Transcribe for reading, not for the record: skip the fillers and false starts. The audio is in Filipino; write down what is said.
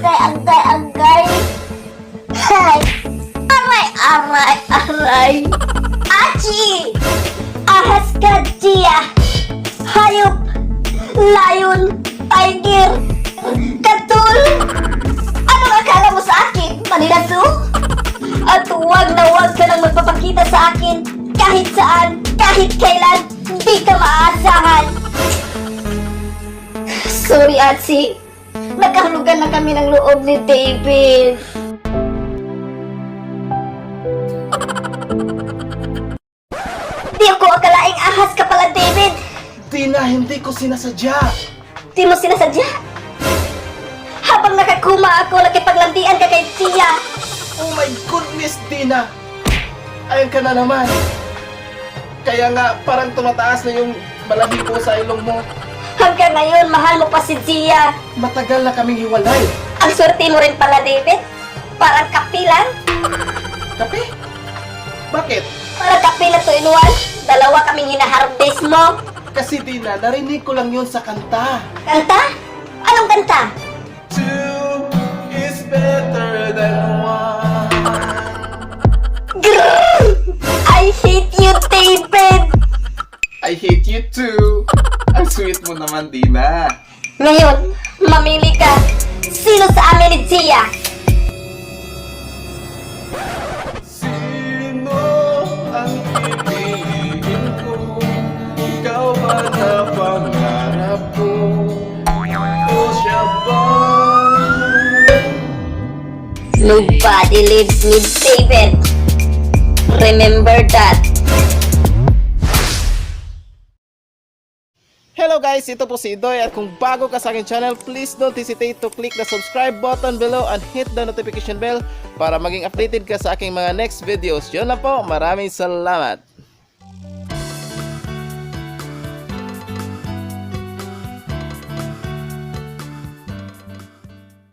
Agay. Hay! Aray! Achi! Ahas ka, Gia! Hayop! Layon! Tiger! Katul! Anong akala mo sa akin? Manilaso? At huwag na huwag ka nang magpapakita sa akin kahit saan, kahit kailan, hindi ka maaasahan. Sorry, Atsi. Nagkahulugan na kami ng loob ni David. Di ako akalaing ahas ka pala, David. Dina, hindi ko sinasadya. Di mo sinasadya. Habang nakakuma ako, nakipaglandian ka kay Tia. Oh my goodness, Dina. Ayun ka na naman. Kaya nga, parang tumataas na yung balahibo sa ilong mo. Hanggang ngayon, mahal mo pa si Tia. Matagal na kaming hiwalay. Ang swerte mo rin pala, David. Parang kapilan. Kape? Bakit? Parang kapilan to in one. Dalawa kaming hinaharvest mo. Kasi Dina, narinig ko lang yun sa kanta. Kanta? Anong kanta? Two is better than one. Grrrr! I hate you, David! I hate you too. Ang sweet mo naman, Dina. Ngayon, mamili ka. Sino sa amin ni Tia? Sino ang pipiliin ko? Ikaw ba na pangarap ko? O siya ba? Nobody lives me, David. Remember that. Hello guys, ito po si Idoy at kung bago ka sa aking channel, please don't hesitate to click the subscribe button below and hit the notification bell para maging updated ka sa aking mga next videos. Yun lang po, maraming salamat!